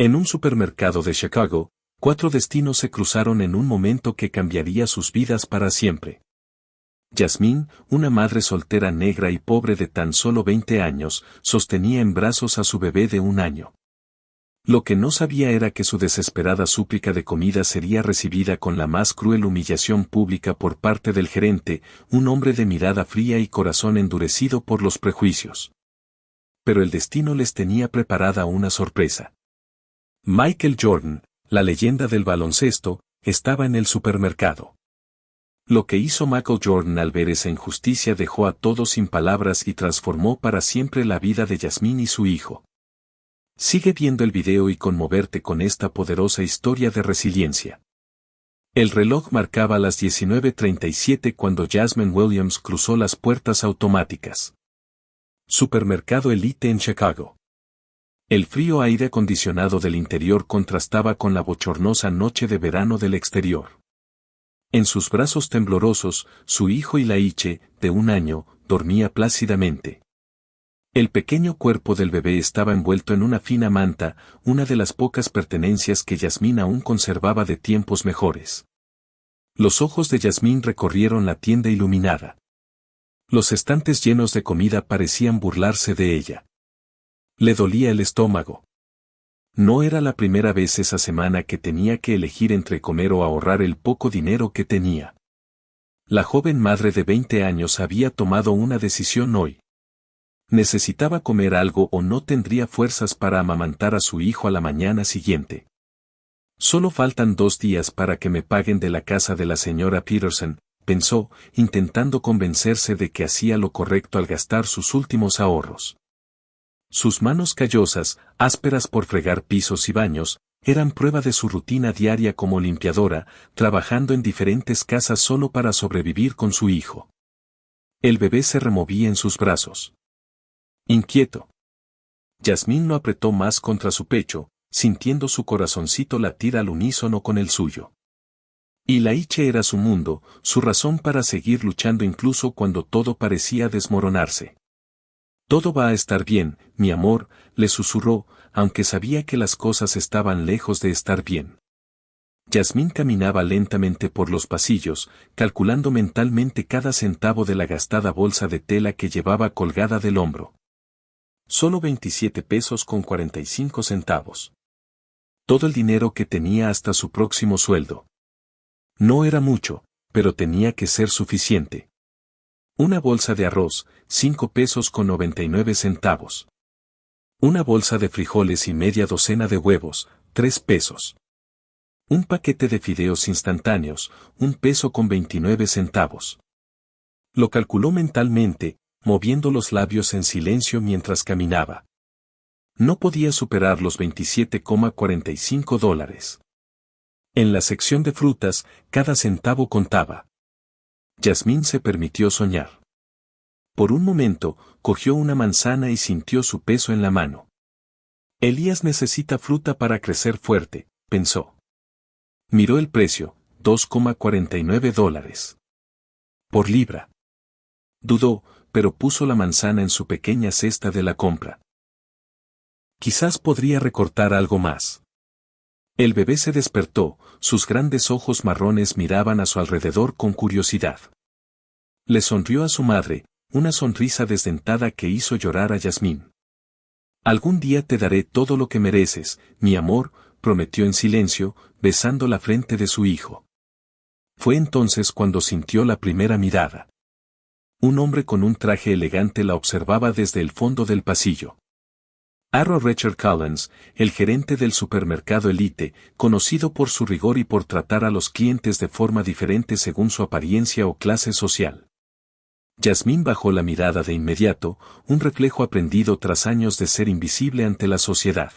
En un supermercado de Chicago, 4 destinos se cruzaron en un momento que cambiaría sus vidas para siempre. Jasmine, una madre soltera negra y pobre de tan solo 20 años, sostenía en brazos a su bebé de 1 año. Lo que no sabía era que su desesperada súplica de comida sería recibida con la más cruel humillación pública por parte del gerente, un hombre de mirada fría y corazón endurecido por los prejuicios. Pero el destino les tenía preparada una sorpresa. Michael Jordan, la leyenda del baloncesto, estaba en el supermercado. Lo que hizo Michael Jordan al ver esa injusticia dejó a todos sin palabras y transformó para siempre la vida de Jasmine y su hijo. Sigue viendo el video y conmoverte con esta poderosa historia de resiliencia. El reloj marcaba las 19:37 cuando Jasmine Williams cruzó las puertas automáticas. Supermercado Elite en Chicago. El frío aire acondicionado del interior contrastaba con la bochornosa noche de verano del exterior. En sus brazos temblorosos, su hijo Ilaiche, de 1 año, dormía plácidamente. El pequeño cuerpo del bebé estaba envuelto en una fina manta, una de las pocas pertenencias que Jasmine aún conservaba de tiempos mejores. Los ojos de Jasmine recorrieron la tienda iluminada. Los estantes llenos de comida parecían burlarse de ella. Le dolía el estómago. No era la primera vez esa semana que tenía que elegir entre comer o ahorrar el poco dinero que tenía. La joven madre de 20 años había tomado una decisión hoy. Necesitaba comer algo o no tendría fuerzas para amamantar a su hijo a la mañana siguiente. Solo faltan 2 días para que me paguen de la casa de la señora Peterson, pensó, intentando convencerse de que hacía lo correcto al gastar sus últimos ahorros. Sus manos callosas, ásperas por fregar pisos y baños, eran prueba de su rutina diaria como limpiadora, trabajando en diferentes casas solo para sobrevivir con su hijo. El bebé se removía en sus brazos. Inquieto. Jasmine lo apretó más contra su pecho, sintiendo su corazoncito latir al unísono con el suyo. Ilaiche era su mundo, su razón para seguir luchando incluso cuando todo parecía desmoronarse. Todo va a estar bien, mi amor, le susurró, aunque sabía que las cosas estaban lejos de estar bien. Jasmine caminaba lentamente por los pasillos, calculando mentalmente cada centavo de la gastada bolsa de tela que llevaba colgada del hombro. Solo 27 pesos con 45 centavos. Todo el dinero que tenía hasta su próximo sueldo. No era mucho, pero tenía que ser suficiente. Una bolsa de arroz, 5 pesos con 99 centavos. Una bolsa de frijoles y media docena de huevos, 3 pesos. Un paquete de fideos instantáneos, 1 peso con 29 centavos. Lo calculó mentalmente, moviendo los labios en silencio mientras caminaba. No podía superar los $27,45. En la sección de frutas, cada centavo contaba. Jasmine se permitió soñar. Por un momento, cogió una manzana y sintió su peso en la mano. Elías necesita fruta para crecer fuerte, pensó. Miró el precio, $2,49. Por libra. Dudó, pero puso la manzana en su pequeña cesta de la compra. Quizás podría recortar algo más. El bebé se despertó, sus grandes ojos marrones miraban a su alrededor con curiosidad. Le sonrió a su madre, una sonrisa desdentada que hizo llorar a Jasmine. Algún día te daré todo lo que mereces, mi amor, prometió en silencio, besando la frente de su hijo. Fue entonces cuando sintió la primera mirada. Un hombre con un traje elegante la observaba desde el fondo del pasillo. Aaron Richard Collins, el gerente del supermercado Elite, conocido por su rigor y por tratar a los clientes de forma diferente según su apariencia o clase social. Jasmine bajó la mirada de inmediato, un reflejo aprendido tras años de ser invisible ante la sociedad.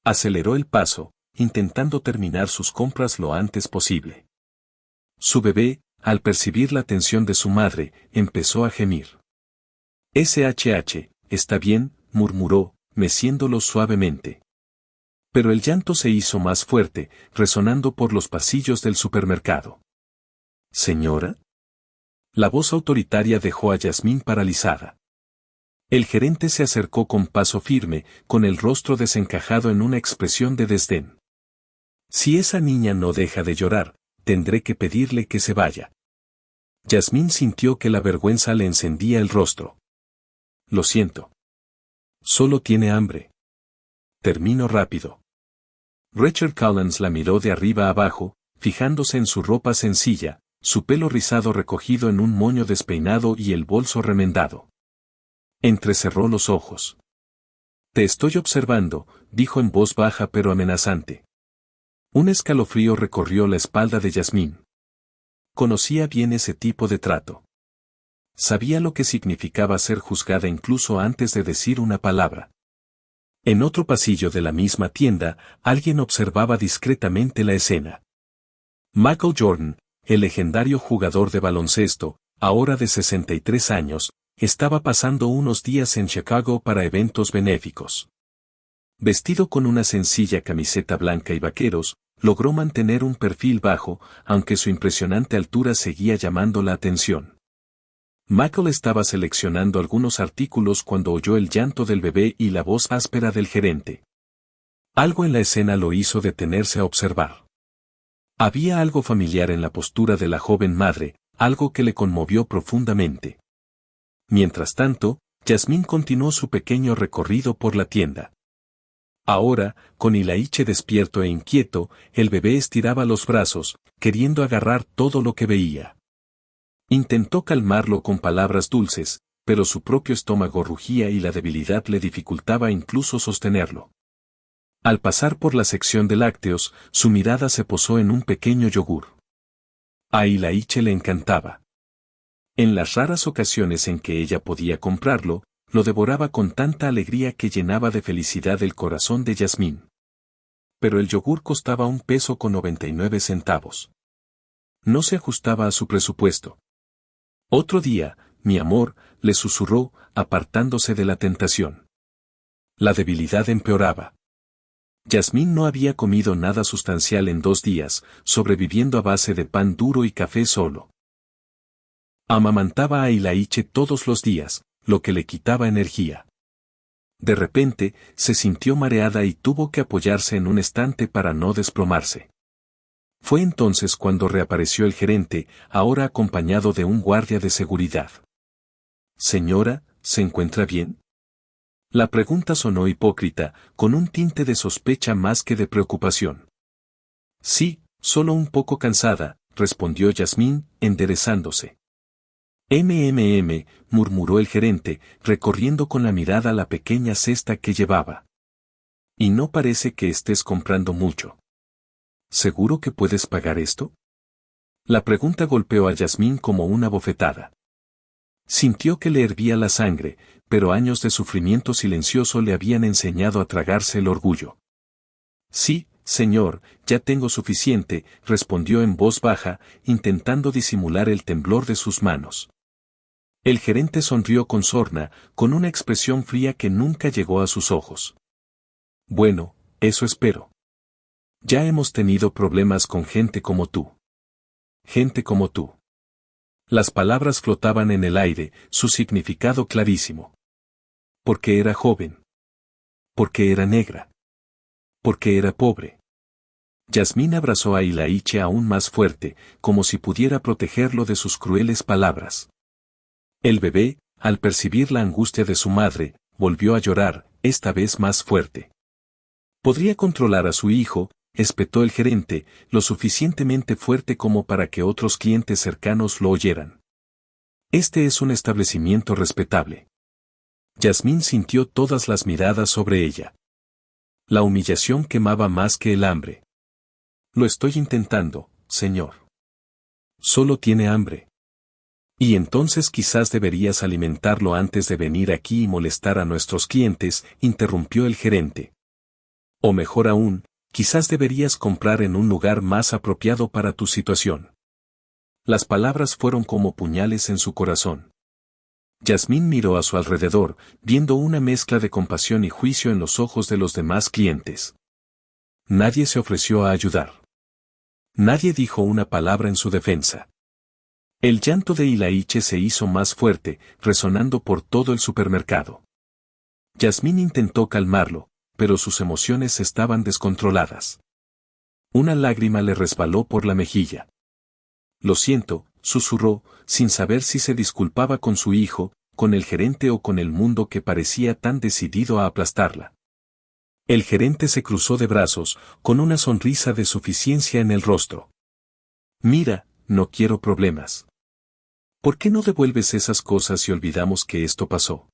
Aceleró el paso, intentando terminar sus compras lo antes posible. Su bebé, al percibir la atención de su madre, empezó a gemir. «SHH, está bien», murmuró, meciéndolo suavemente. Pero el llanto se hizo más fuerte, resonando por los pasillos del supermercado. «¿Señora?» La voz autoritaria dejó a Jasmine paralizada. El gerente se acercó con paso firme, con el rostro desencajado en una expresión de desdén. Si esa niña no deja de llorar, tendré que pedirle que se vaya. Yasmín sintió que la vergüenza le encendía el rostro. Lo siento. Solo tiene hambre. Termino rápido. Rachel Collins la miró de arriba a abajo, fijándose en su ropa sencilla, su pelo rizado recogido en un moño despeinado y el bolso remendado. Entrecerró los ojos. Te estoy observando, dijo en voz baja pero amenazante. Un escalofrío recorrió la espalda de Yasmín. Conocía bien ese tipo de trato. Sabía lo que significaba ser juzgada incluso antes de decir una palabra. En otro pasillo de la misma tienda, alguien observaba discretamente la escena. Michael Jordan, el legendario jugador de baloncesto, ahora de 63 años, estaba pasando unos días en Chicago para eventos benéficos. Vestido con una sencilla camiseta blanca y vaqueros, logró mantener un perfil bajo, aunque su impresionante altura seguía llamando la atención. Michael estaba seleccionando algunos artículos cuando oyó el llanto del bebé y la voz áspera del gerente. Algo en la escena lo hizo detenerse a observar. Había algo familiar en la postura de la joven madre, algo que le conmovió profundamente. Mientras tanto, Yasmín continuó su pequeño recorrido por la tienda. Ahora, con Ilaiche despierto e inquieto, el bebé estiraba los brazos, queriendo agarrar todo lo que veía. Intentó calmarlo con palabras dulces, pero su propio estómago rugía y la debilidad le dificultaba incluso sostenerlo. Al pasar por la sección de lácteos, su mirada se posó en un pequeño yogur. A Ilaiche le encantaba. En las raras ocasiones en que ella podía comprarlo, lo devoraba con tanta alegría que llenaba de felicidad el corazón de Yasmín. Pero el yogur costaba $1.99. No se ajustaba a su presupuesto. Otro día, mi amor, le susurró, apartándose de la tentación. La debilidad empeoraba. Yasmín no había comido nada sustancial en 2 días, sobreviviendo a base de pan duro y café solo. Amamantaba a Ilaiche todos los días, lo que le quitaba energía. De repente, se sintió mareada y tuvo que apoyarse en un estante para no desplomarse. Fue entonces cuando reapareció el gerente, ahora acompañado de un guardia de seguridad. Señora, ¿se encuentra bien? La pregunta sonó hipócrita, con un tinte de sospecha más que de preocupación. Sí, solo un poco cansada, respondió Yasmín, enderezándose. Murmuró el gerente, recorriendo con la mirada la pequeña cesta que llevaba. Y no parece que estés comprando mucho. ¿Seguro que puedes pagar esto? La pregunta golpeó a Yasmín como una bofetada. Sintió que le hervía la sangre, pero años de sufrimiento silencioso le habían enseñado a tragarse el orgullo. Sí, señor, ya tengo suficiente, respondió en voz baja, intentando disimular el temblor de sus manos. El gerente sonrió con sorna, con una expresión fría que nunca llegó a sus ojos. Bueno, eso espero. Ya hemos tenido problemas con gente como tú. Gente como tú. Las palabras flotaban en el aire, su significado clarísimo. Porque era joven. Porque era negra. Porque era pobre. Yasmín abrazó a Ilaiche aún más fuerte, como si pudiera protegerlo de sus crueles palabras. El bebé, al percibir la angustia de su madre, volvió a llorar, esta vez más fuerte. Podría controlar a su hijo, espetó el gerente, lo suficientemente fuerte como para que otros clientes cercanos lo oyeran. Este es un establecimiento respetable. Yasmín sintió todas las miradas sobre ella. La humillación quemaba más que el hambre. Lo estoy intentando, señor. Solo tiene hambre. Y entonces quizás deberías alimentarlo antes de venir aquí y molestar a nuestros clientes, interrumpió el gerente. O mejor aún, quizás deberías comprar en un lugar más apropiado para tu situación. Las palabras fueron como puñales en su corazón. Yasmín miró a su alrededor, viendo una mezcla de compasión y juicio en los ojos de los demás clientes. Nadie se ofreció a ayudar. Nadie dijo una palabra en su defensa. El llanto de Ilaiche se hizo más fuerte, resonando por todo el supermercado. Yasmín intentó calmarlo, pero sus emociones estaban descontroladas. Una lágrima le resbaló por la mejilla. Lo siento, susurró, sin saber si se disculpaba con su hijo, con el gerente o con el mundo que parecía tan decidido a aplastarla. El gerente se cruzó de brazos, con una sonrisa de suficiencia en el rostro. Mira, no quiero problemas. ¿Por qué no devuelves esas cosas y olvidamos que esto pasó?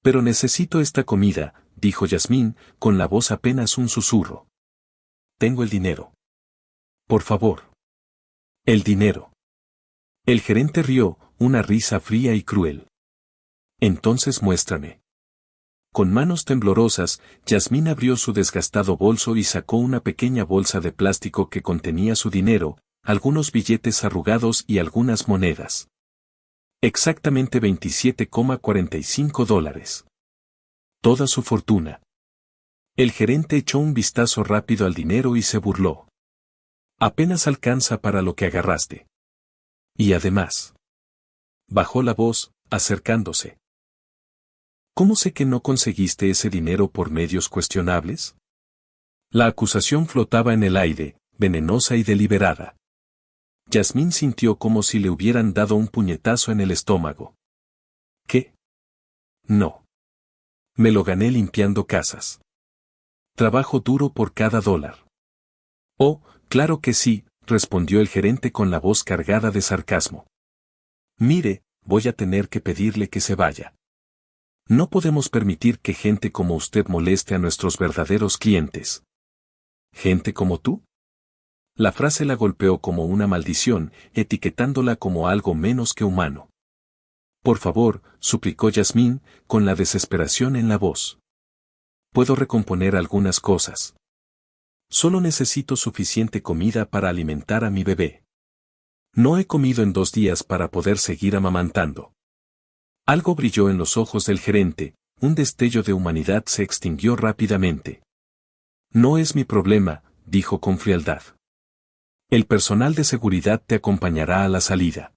Pero necesito esta comida, dijo Yasmín, con la voz apenas un susurro. Tengo el dinero. Por favor. El dinero. El gerente rió, una risa fría y cruel. Entonces muéstrame. Con manos temblorosas, Yasmín abrió su desgastado bolso y sacó una pequeña bolsa de plástico que contenía su dinero, algunos billetes arrugados y algunas monedas. Exactamente $27,45. Toda su fortuna. El gerente echó un vistazo rápido al dinero y se burló. Apenas alcanza para lo que agarraste. Y además. Bajó la voz, acercándose. ¿Cómo sé que no conseguiste ese dinero por medios cuestionables? La acusación flotaba en el aire, venenosa y deliberada. Yasmín sintió como si le hubieran dado un puñetazo en el estómago. ¿Qué? No. Me lo gané limpiando casas. Trabajo duro por cada dólar. Oh, claro que sí, respondió el gerente con la voz cargada de sarcasmo. Mire, voy a tener que pedirle que se vaya. No podemos permitir que gente como usted moleste a nuestros verdaderos clientes. ¿Gente como tú? La frase la golpeó como una maldición, etiquetándola como algo menos que humano. Por favor, suplicó Yasmín, con la desesperación en la voz. Puedo recomponer algunas cosas. Solo necesito suficiente comida para alimentar a mi bebé. No he comido en 2 días para poder seguir amamantando. Algo brilló en los ojos del gerente, un destello de humanidad se extinguió rápidamente. No es mi problema, dijo con frialdad. El personal de seguridad te acompañará a la salida.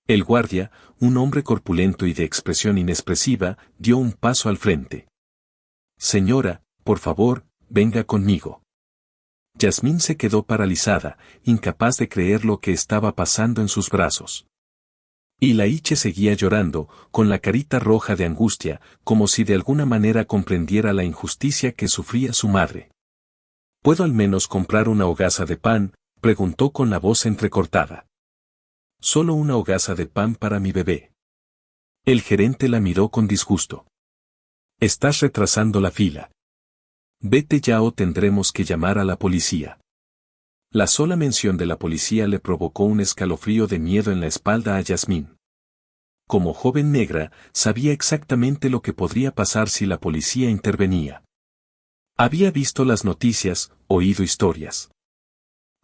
El guardia, un hombre corpulento y de expresión inexpresiva, dio un paso al frente. Señora, por favor, venga conmigo. Yasmín se quedó paralizada, incapaz de creer lo que estaba pasando en sus brazos. Ilaiche seguía llorando, con la carita roja de angustia, como si de alguna manera comprendiera la injusticia que sufría su madre. ¿Puedo al menos comprar una hogaza de pan?, preguntó con la voz entrecortada. Solo una hogaza de pan para mi bebé. El gerente la miró con disgusto. Estás retrasando la fila. Vete ya o tendremos que llamar a la policía. La sola mención de la policía le provocó un escalofrío de miedo en la espalda a Yasmín. Como joven negra, sabía exactamente lo que podría pasar si la policía intervenía. Había visto las noticias, oído historias.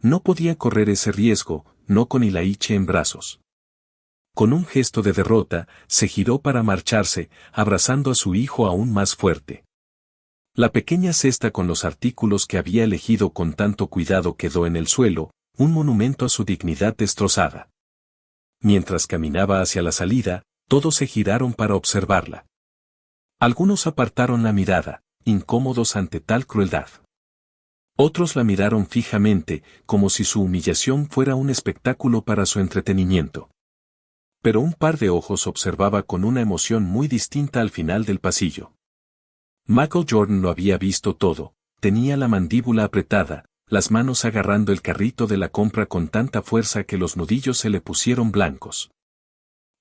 No podía correr ese riesgo, no con Ilaiche en brazos. Con un gesto de derrota, se giró para marcharse, abrazando a su hijo aún más fuerte. La pequeña cesta con los artículos que había elegido con tanto cuidado quedó en el suelo, un monumento a su dignidad destrozada. Mientras caminaba hacia la salida, todos se giraron para observarla. Algunos apartaron la mirada, incómodos ante tal crueldad. Otros la miraron fijamente, como si su humillación fuera un espectáculo para su entretenimiento. Pero un par de ojos observaba con una emoción muy distinta al final del pasillo. Michael Jordan lo había visto todo, tenía la mandíbula apretada, las manos agarrando el carrito de la compra con tanta fuerza que los nudillos se le pusieron blancos.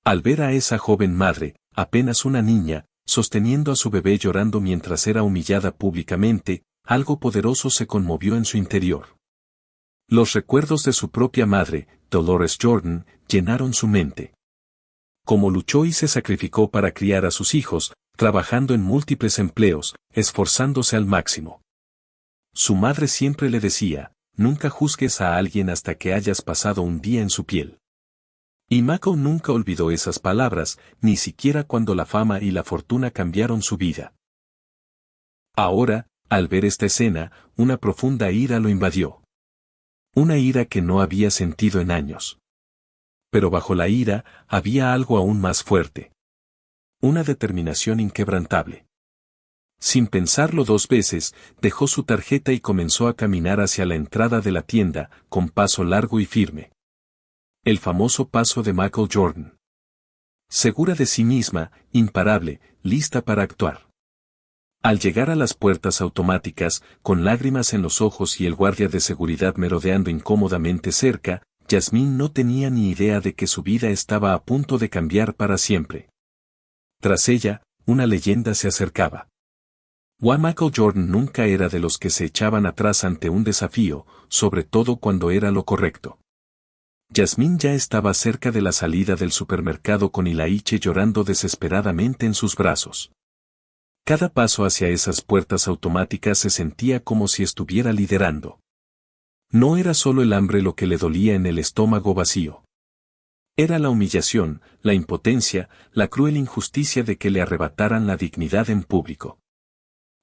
Al ver a esa joven madre, apenas una niña, sosteniendo a su bebé llorando mientras era humillada públicamente, algo poderoso se conmovió en su interior. Los recuerdos de su propia madre, Dolores Jordan, llenaron su mente. Cómo luchó y se sacrificó para criar a sus hijos, trabajando en múltiples empleos, esforzándose al máximo. Su madre siempre le decía, nunca juzgues a alguien hasta que hayas pasado un día en su piel. Y Mako nunca olvidó esas palabras, ni siquiera cuando la fama y la fortuna cambiaron su vida. Ahora, al ver esta escena, una profunda ira lo invadió. Una ira que no había sentido en años. Pero bajo la ira, había algo aún más fuerte. Una determinación inquebrantable. Sin pensarlo dos veces, dejó su tarjeta y comenzó a caminar hacia la entrada de la tienda, con paso largo y firme. El famoso paso de Michael Jordan. Segura de sí misma, imparable, lista para actuar. Al llegar a las puertas automáticas, con lágrimas en los ojos y el guardia de seguridad merodeando incómodamente cerca, Yasmín no tenía ni idea de que su vida estaba a punto de cambiar para siempre. Tras ella, una leyenda se acercaba. Michael Jordan nunca era de los que se echaban atrás ante un desafío, sobre todo cuando era lo correcto. Yasmín ya estaba cerca de la salida del supermercado con Ilaiche llorando desesperadamente en sus brazos. Cada paso hacia esas puertas automáticas se sentía como si estuviera liderando. No era solo el hambre lo que le dolía en el estómago vacío. Era la humillación, la impotencia, la cruel injusticia de que le arrebataran la dignidad en público.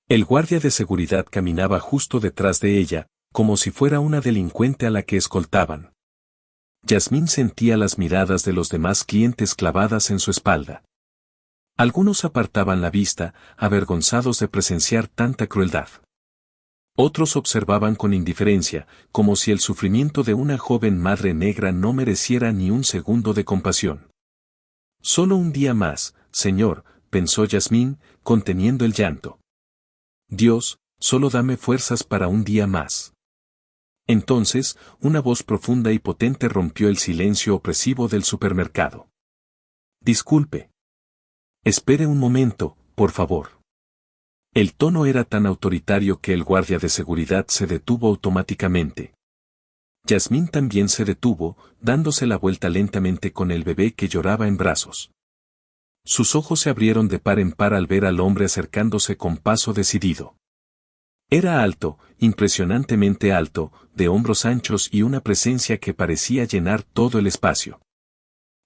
El guardia de seguridad caminaba justo detrás de ella, como si fuera una delincuente a la que escoltaban. Yasmín sentía las miradas de los demás clientes clavadas en su espalda. Algunos apartaban la vista, avergonzados de presenciar tanta crueldad. Otros observaban con indiferencia, como si el sufrimiento de una joven madre negra no mereciera ni un segundo de compasión. Solo un día más, señor, pensó Yasmín, conteniendo el llanto. Dios, solo dame fuerzas para un día más. Entonces, una voz profunda y potente rompió el silencio opresivo del supermercado. Disculpe. Espere un momento, por favor. El tono era tan autoritario que el guardia de seguridad se detuvo automáticamente. Yasmín también se detuvo, dándose la vuelta lentamente con el bebé que lloraba en brazos. Sus ojos se abrieron de par en par al ver al hombre acercándose con paso decidido. Era alto, impresionantemente alto, de hombros anchos y una presencia que parecía llenar todo el espacio.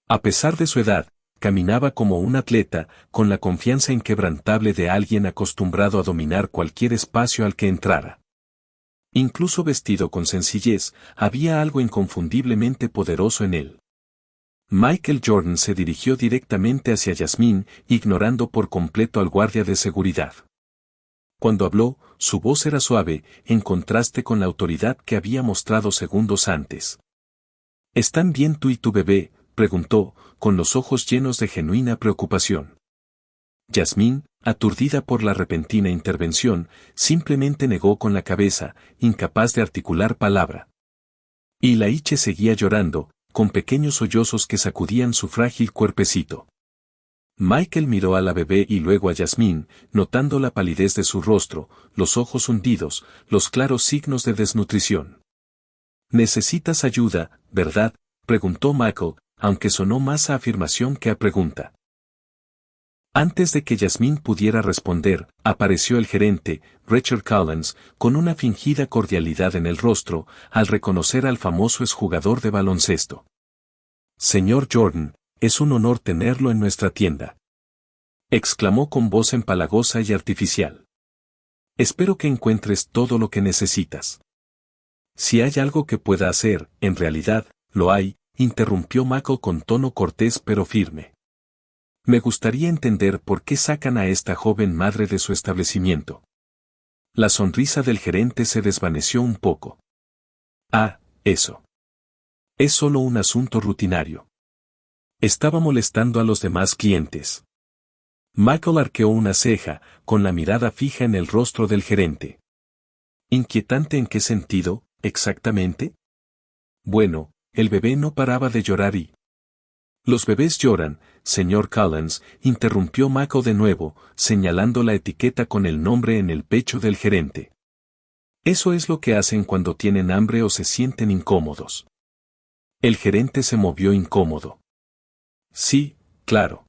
A pesar de su edad, caminaba como un atleta, con la confianza inquebrantable de alguien acostumbrado a dominar cualquier espacio al que entrara. Incluso vestido con sencillez, había algo inconfundiblemente poderoso en él. Michael Jordan se dirigió directamente hacia Yasmín, ignorando por completo al guardia de seguridad. Cuando habló, su voz era suave, en contraste con la autoridad que había mostrado segundos antes. ¿Están bien tú y tu bebé?, preguntó, con los ojos llenos de genuina preocupación. Yasmín, aturdida por la repentina intervención, simplemente negó con la cabeza, incapaz de articular palabra. Ilaiche seguía llorando, con pequeños sollozos que sacudían su frágil cuerpecito. Michael miró a la bebé y luego a Yasmín, notando la palidez de su rostro, los ojos hundidos, los claros signos de desnutrición. ¿Necesitas ayuda, verdad?, preguntó Michael, aunque sonó más a afirmación que a pregunta. Antes de que Yasmín pudiera responder, apareció el gerente, Richard Collins, con una fingida cordialidad en el rostro, al reconocer al famoso exjugador de baloncesto. Señor Jordan, es un honor tenerlo en nuestra tienda. Exclamó con voz empalagosa y artificial. Espero que encuentres todo lo que necesitas. Si hay algo que pueda hacer, en realidad, lo hay, interrumpió Michael con tono cortés pero firme. Me gustaría entender por qué sacan a esta joven madre de su establecimiento. La sonrisa del gerente se desvaneció un poco. Ah, eso. Es solo un asunto rutinario. Estaba molestando a los demás clientes. Michael arqueó una ceja, con la mirada fija en el rostro del gerente. ¿Inquietante en qué sentido, exactamente? Bueno, el bebé no paraba de llorar y... Los bebés lloran, señor Collins, interrumpió Michael de nuevo, señalando la etiqueta con el nombre en el pecho del gerente. Eso es lo que hacen cuando tienen hambre o se sienten incómodos. El gerente se movió incómodo. Sí, claro.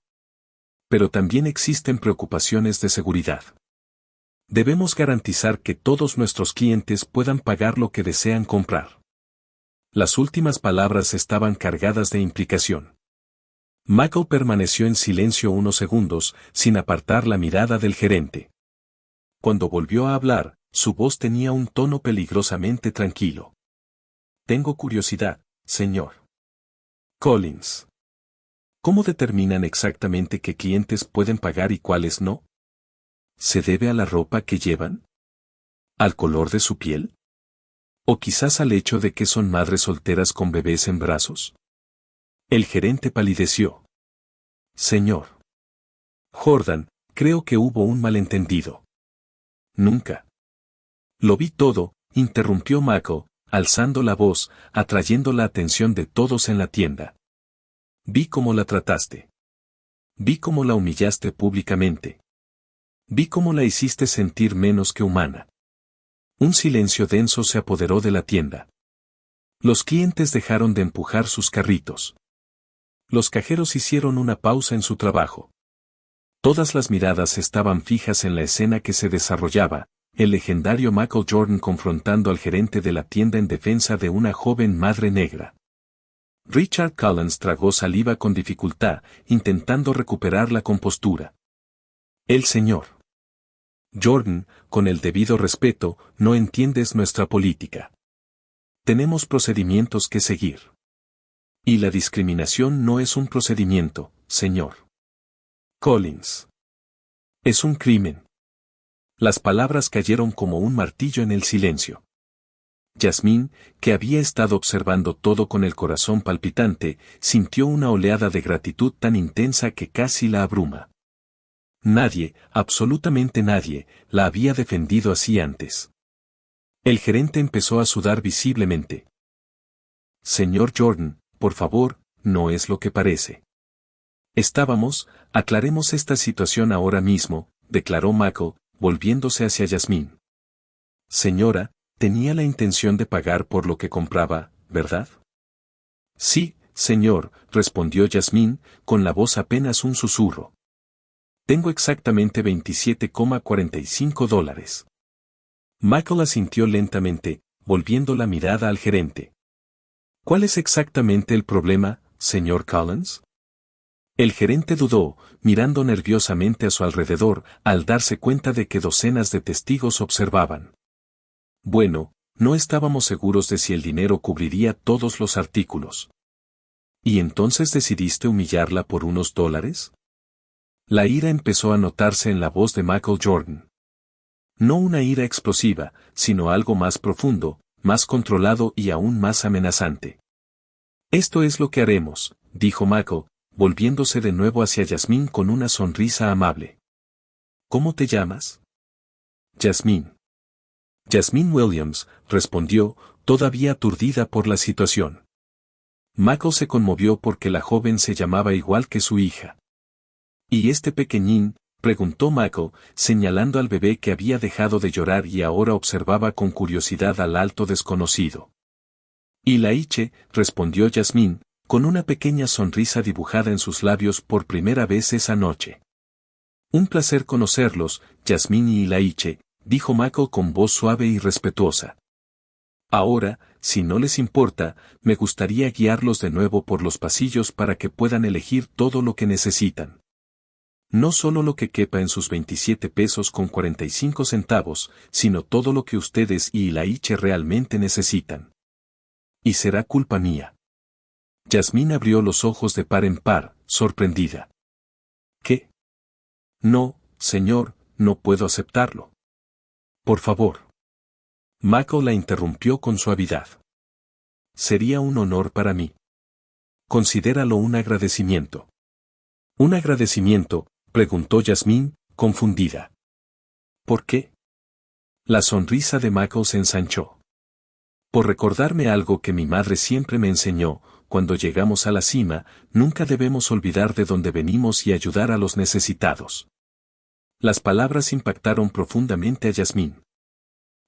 Pero también existen preocupaciones de seguridad. Debemos garantizar que todos nuestros clientes puedan pagar lo que desean comprar. Las últimas palabras estaban cargadas de implicación. Michael permaneció en silencio unos segundos, sin apartar la mirada del gerente. Cuando volvió a hablar, su voz tenía un tono peligrosamente tranquilo. Tengo curiosidad, señor Collins. ¿Cómo determinan exactamente qué clientes pueden pagar y cuáles no? ¿Se debe a la ropa que llevan? ¿Al color de su piel? ¿O quizás al hecho de que son madres solteras con bebés en brazos? El gerente palideció. Señor Jordan, creo que hubo un malentendido. Nunca. Lo vi todo, interrumpió Mako, alzando la voz, atrayendo la atención de todos en la tienda. Vi cómo la trataste. Vi cómo la humillaste públicamente. Vi cómo la hiciste sentir menos que humana. Un silencio denso se apoderó de la tienda. Los clientes dejaron de empujar sus carritos. Los cajeros hicieron una pausa en su trabajo. Todas las miradas estaban fijas en la escena que se desarrollaba, el legendario Michael Jordan confrontando al gerente de la tienda en defensa de una joven madre negra. Richard Collins tragó saliva con dificultad, intentando recuperar la compostura. El señor Jordan, con el debido respeto, no entiendes nuestra política. Tenemos procedimientos que seguir. Y la discriminación no es un procedimiento, señor Collins. Es un crimen. Las palabras cayeron como un martillo en el silencio. Jasmine, que había estado observando todo con el corazón palpitante, sintió una oleada de gratitud tan intensa que casi la abruma. Nadie, absolutamente nadie, la había defendido así antes. El gerente empezó a sudar visiblemente. Señor Jordan, por favor, no es lo que parece. Aclaremos esta situación ahora mismo, declaró Mako, volviéndose hacia Jasmine. Señora, tenía la intención de pagar por lo que compraba, ¿verdad? Sí, señor, respondió Jasmine, con la voz apenas un susurro. Tengo exactamente $27,45. Michael asintió lentamente, volviendo la mirada al gerente. ¿Cuál es exactamente el problema, señor Collins? El gerente dudó, mirando nerviosamente a su alrededor, al darse cuenta de que docenas de testigos observaban. Bueno, no estábamos seguros de si el dinero cubriría todos los artículos. ¿Y entonces decidiste humillarla por unos $? La ira empezó a notarse en la voz de Michael Jordan. No una ira explosiva, sino algo más profundo, más controlado y aún más amenazante. Esto es lo que haremos, dijo Michael, volviéndose de nuevo hacia Jasmine con una sonrisa amable. ¿Cómo te llamas? Jasmine. Jasmine Williams, respondió, todavía aturdida por la situación. Michael se conmovió porque la joven se llamaba igual que su hija. ¿Y este pequeñín? Preguntó Michael, señalando al bebé que había dejado de llorar y ahora observaba con curiosidad al alto desconocido. Y Laiche, respondió Jasmine, con una pequeña sonrisa dibujada en sus labios por primera vez esa noche. Un placer conocerlos, Jasmine y Laiche, dijo Michael con voz suave y respetuosa. Ahora, si no les importa, me gustaría guiarlos de nuevo por los pasillos para que puedan elegir todo lo que necesitan. No solo lo que quepa en sus 27 pesos con 45 centavos, sino todo lo que ustedes y Laiche realmente necesitan. Y será culpa mía. Jasmine abrió los ojos de par en par, sorprendida. ¿Qué? No, señor, no puedo aceptarlo. Por favor. Michael la interrumpió con suavidad. Sería un honor para mí. Considéralo un agradecimiento. ¿Un agradecimiento?, preguntó Jasmine, confundida. ¿Por qué? La sonrisa de Michael se ensanchó. Por recordarme algo que mi madre siempre me enseñó, cuando llegamos a la cima, nunca debemos olvidar de dónde venimos y ayudar a los necesitados. Las palabras impactaron profundamente a Jasmine.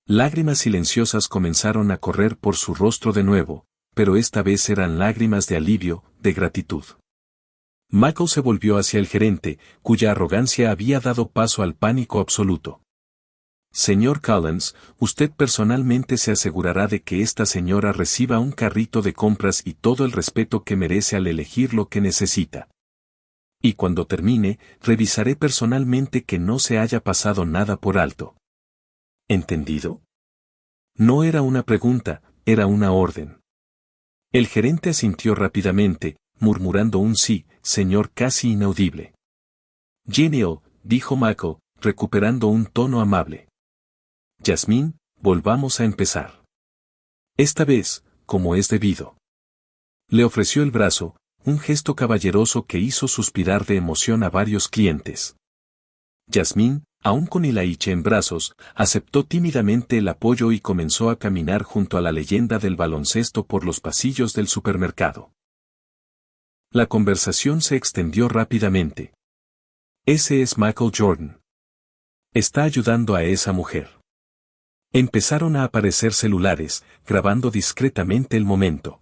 Lágrimas silenciosas comenzaron a correr por su rostro de nuevo, pero esta vez eran lágrimas de alivio, de gratitud. Michael se volvió hacia el gerente, cuya arrogancia había dado paso al pánico absoluto. Señor Collins, usted personalmente se asegurará de que esta señora reciba un carrito de compras y todo el respeto que merece al elegir lo que necesita. Y cuando termine, revisaré personalmente que no se haya pasado nada por alto. ¿Entendido? No era una pregunta, era una orden. El gerente asintió rápidamente, murmurando un sí, señor casi inaudible. Genial, dijo Mako, recuperando un tono amable. Jasmine, volvamos a empezar. Esta vez, como es debido. Le ofreció el brazo, un gesto caballeroso que hizo suspirar de emoción a varios clientes. Jasmine, aún con Ilaiche en brazos, aceptó tímidamente el apoyo y comenzó a caminar junto a la leyenda del baloncesto por los pasillos del supermercado. La conversación se extendió rápidamente. Ese es Michael Jordan. Está ayudando a esa mujer. Empezaron a aparecer celulares, grabando discretamente el momento.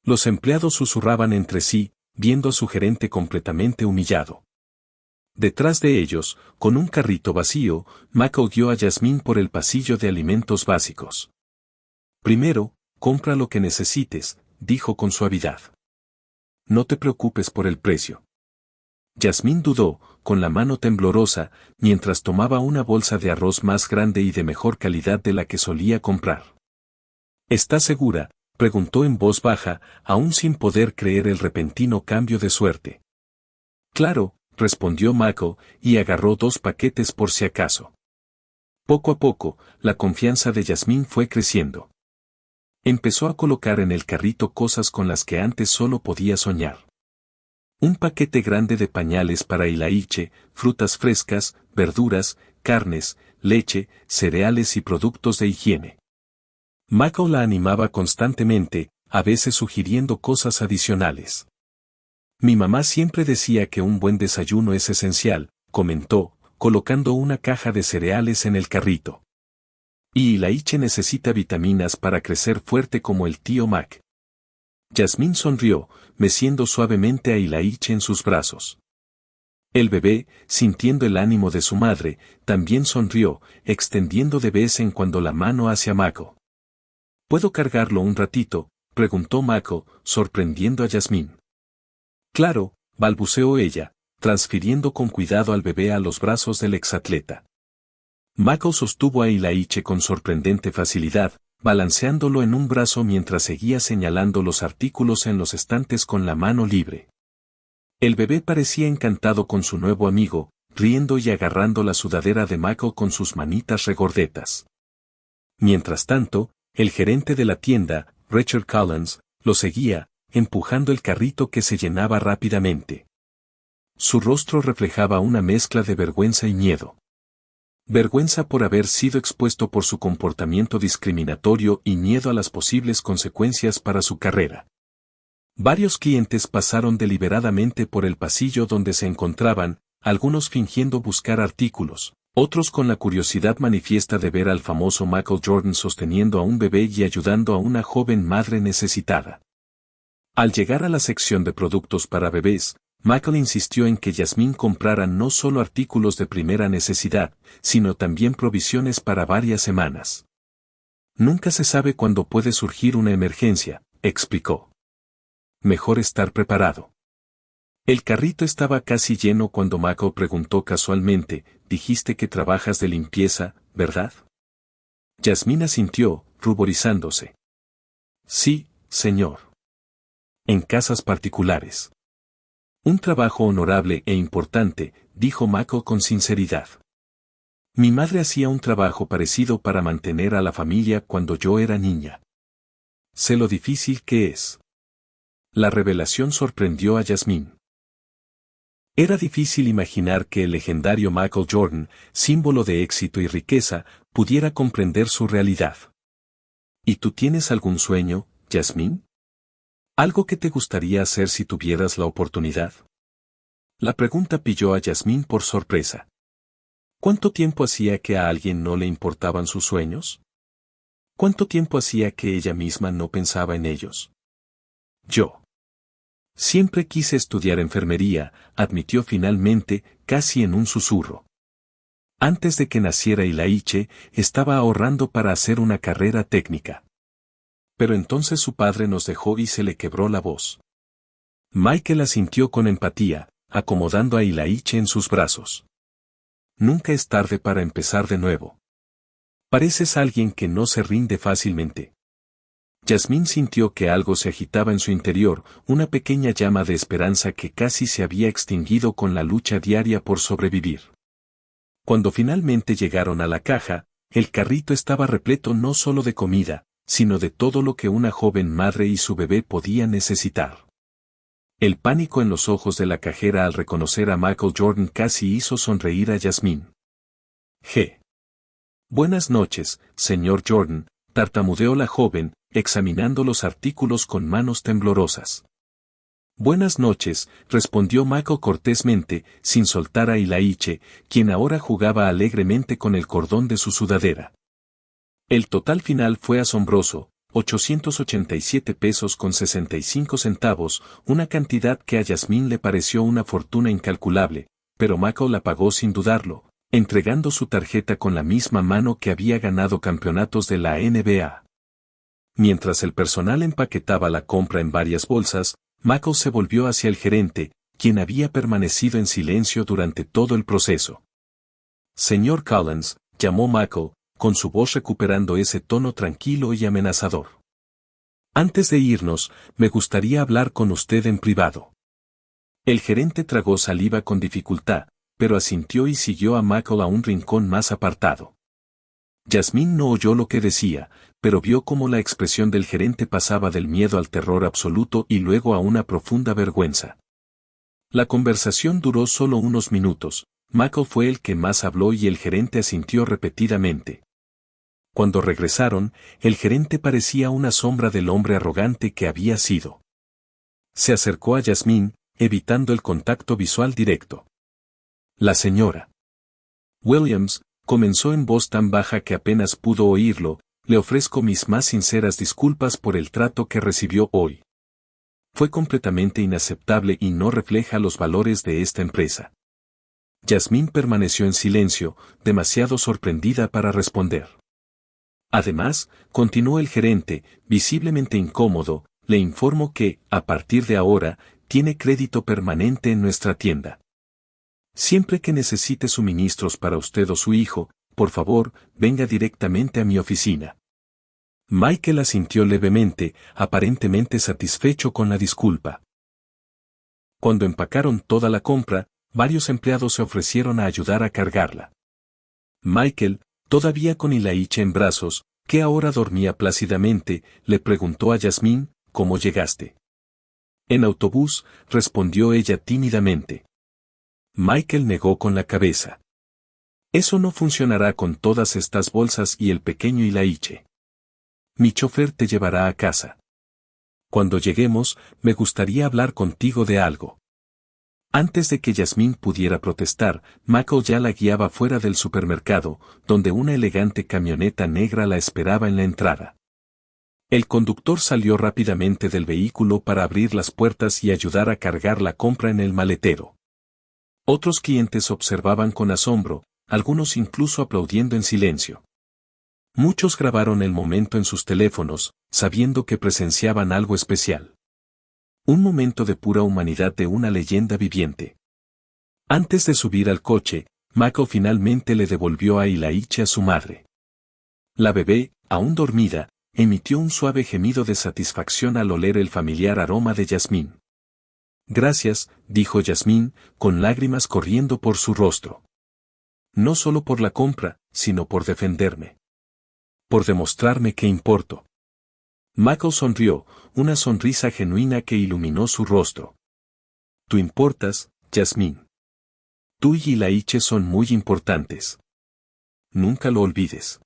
Los empleados susurraban entre sí, viendo a su gerente completamente humillado. Detrás de ellos, con un carrito vacío, Mako guió a Jasmine por el pasillo de alimentos básicos. Primero, compra lo que necesites, dijo con suavidad. No te preocupes por el precio. Jasmine dudó, con la mano temblorosa, mientras tomaba una bolsa de arroz más grande y de mejor calidad de la que solía comprar. ¿Estás segura?, preguntó en voz baja, aún sin poder creer el repentino cambio de suerte. Claro, respondió Mako, y agarró 2 paquetes por si acaso. Poco a poco, la confianza de Jasmine fue creciendo. Empezó a colocar en el carrito cosas con las que antes solo podía soñar. Un paquete grande de pañales para Ilaiche, frutas frescas, verduras, carnes, leche, cereales y productos de higiene. Mako la animaba constantemente, a veces sugiriendo cosas adicionales. Mi mamá siempre decía que un buen desayuno es esencial, comentó, colocando una caja de cereales en el carrito. Y Ilaiche necesita vitaminas para crecer fuerte como el tío Mac. Jasmine sonrió, meciendo suavemente a Ilaiche en sus brazos. El bebé, sintiendo el ánimo de su madre, también sonrió, extendiendo de vez en cuando la mano hacia Mako. ¿Puedo cargarlo un ratito?, preguntó Mako, sorprendiendo a Jasmine. Claro, balbuceó ella, transfiriendo con cuidado al bebé a los brazos del exatleta. Mako sostuvo a Ilaiche con sorprendente facilidad, balanceándolo en un brazo mientras seguía señalando los artículos en los estantes con la mano libre. El bebé parecía encantado con su nuevo amigo, riendo y agarrando la sudadera de Mako con sus manitas regordetas. Mientras tanto, el gerente de la tienda, Richard Collins, lo seguía, empujando el carrito que se llenaba rápidamente. Su rostro reflejaba una mezcla de vergüenza y miedo. Vergüenza por haber sido expuesto por su comportamiento discriminatorio y miedo a las posibles consecuencias para su carrera. Varios clientes pasaron deliberadamente por el pasillo donde se encontraban, algunos fingiendo buscar artículos, otros con la curiosidad manifiesta de ver al famoso Michael Jordan sosteniendo a un bebé y ayudando a una joven madre necesitada. Al llegar a la sección de productos para bebés, Michael insistió en que Jasmine comprara no solo artículos de primera necesidad, sino también provisiones para varias semanas. Nunca se sabe cuándo puede surgir una emergencia, explicó. Mejor estar preparado. El carrito estaba casi lleno cuando Mako preguntó casualmente, dijiste que trabajas de limpieza, ¿verdad? Jasmine asintió, ruborizándose. Sí, señor. En casas particulares. Un trabajo honorable e importante, dijo Mako con sinceridad. Mi madre hacía un trabajo parecido para mantener a la familia cuando yo era niña. Sé lo difícil que es. La revelación sorprendió a Jasmine. Era difícil imaginar que el legendario Michael Jordan, símbolo de éxito y riqueza, pudiera comprender su realidad. ¿Y tú tienes algún sueño, Jasmine? ¿Algo que te gustaría hacer si tuvieras la oportunidad? La pregunta pilló a Jasmine por sorpresa. ¿Cuánto tiempo hacía que a alguien no le importaban sus sueños? ¿Cuánto tiempo hacía que ella misma no pensaba en ellos? Yo. Siempre quise estudiar enfermería, admitió finalmente, casi en un susurro. Antes de que naciera Ilaiche, estaba ahorrando para hacer una carrera técnica. Pero entonces su padre nos dejó y se le quebró la voz. Michael asintió con empatía, acomodando a Ilaiche en sus brazos. Nunca es tarde para empezar de nuevo. Pareces alguien que no se rinde fácilmente. Yasmín sintió que algo se agitaba en su interior, una pequeña llama de esperanza que casi se había extinguido con la lucha diaria por sobrevivir. Cuando finalmente llegaron a la caja, el carrito estaba repleto no solo de comida, sino de todo lo que una joven madre y su bebé podían necesitar. El pánico en los ojos de la cajera al reconocer a Michael Jordan casi hizo sonreír a Yasmín. Buenas noches, señor Jordan, tartamudeó la joven, examinando los artículos con manos temblorosas. Buenas noches, respondió Michael cortésmente, sin soltar a Ilaiche, quien ahora jugaba alegremente con el cordón de su sudadera. El total final fue asombroso, 887 pesos con 65 centavos, una cantidad que a Yasmín le pareció una fortuna incalculable, pero Michael la pagó sin dudarlo, entregando su tarjeta con la misma mano que había ganado campeonatos de la NBA. Mientras el personal empaquetaba la compra en varias bolsas, Michael se volvió hacia el gerente, quien había permanecido en silencio durante todo el proceso. Señor Collins, llamó Michael, con su voz recuperando ese tono tranquilo y amenazador. Antes de irnos, me gustaría hablar con usted en privado. El gerente tragó saliva con dificultad, pero asintió y siguió a Michael a un rincón más apartado. Yasmín no oyó lo que decía, pero vio cómo la expresión del gerente pasaba del miedo al terror absoluto y luego a una profunda vergüenza. La conversación duró solo unos minutos, Michael fue el que más habló y el gerente asintió repetidamente. Cuando regresaron, el gerente parecía una sombra del hombre arrogante que había sido. Se acercó a Yasmín, evitando el contacto visual directo. La señora Williams, comenzó en voz tan baja que apenas pudo oírlo, le ofrezco mis más sinceras disculpas por el trato que recibió hoy. Fue completamente inaceptable y no refleja los valores de esta empresa. Yasmín permaneció en silencio, demasiado sorprendida para responder. Además, continuó el gerente, visiblemente incómodo, le informo que, a partir de ahora, tiene crédito permanente en nuestra tienda. Siempre que necesite suministros para usted o su hijo, por favor, venga directamente a mi oficina. Michael asintió levemente, aparentemente satisfecho con la disculpa. Cuando empacaron toda la compra, varios empleados se ofrecieron a ayudar a cargarla. Michael, todavía con Ilaiche en brazos, que ahora dormía plácidamente, le preguntó a Yasmín, ¿cómo llegaste? En autobús, respondió ella tímidamente. Michael negó con la cabeza. Eso no funcionará con todas estas bolsas y el pequeño Ilaiche. Mi chofer te llevará a casa. Cuando lleguemos, me gustaría hablar contigo de algo. Antes de que Yasmín pudiera protestar, Michael ya la guiaba fuera del supermercado, donde una elegante camioneta negra la esperaba en la entrada. El conductor salió rápidamente del vehículo para abrir las puertas y ayudar a cargar la compra en el maletero. Otros clientes observaban con asombro, algunos incluso aplaudiendo en silencio. Muchos grabaron el momento en sus teléfonos, sabiendo que presenciaban algo especial. Un momento de pura humanidad de una leyenda viviente. Antes de subir al coche, Michael finalmente le devolvió a Ilaiche a su madre. La bebé, aún dormida, emitió un suave gemido de satisfacción al oler el familiar aroma de Yasmín. Gracias, dijo Yasmín, con lágrimas corriendo por su rostro. No solo por la compra, sino por defenderme. Por demostrarme que importo. Michael sonrió, una sonrisa genuina que iluminó su rostro. Tú importas, Yasmín. Tú y Ilaiche son muy importantes. Nunca lo olvides.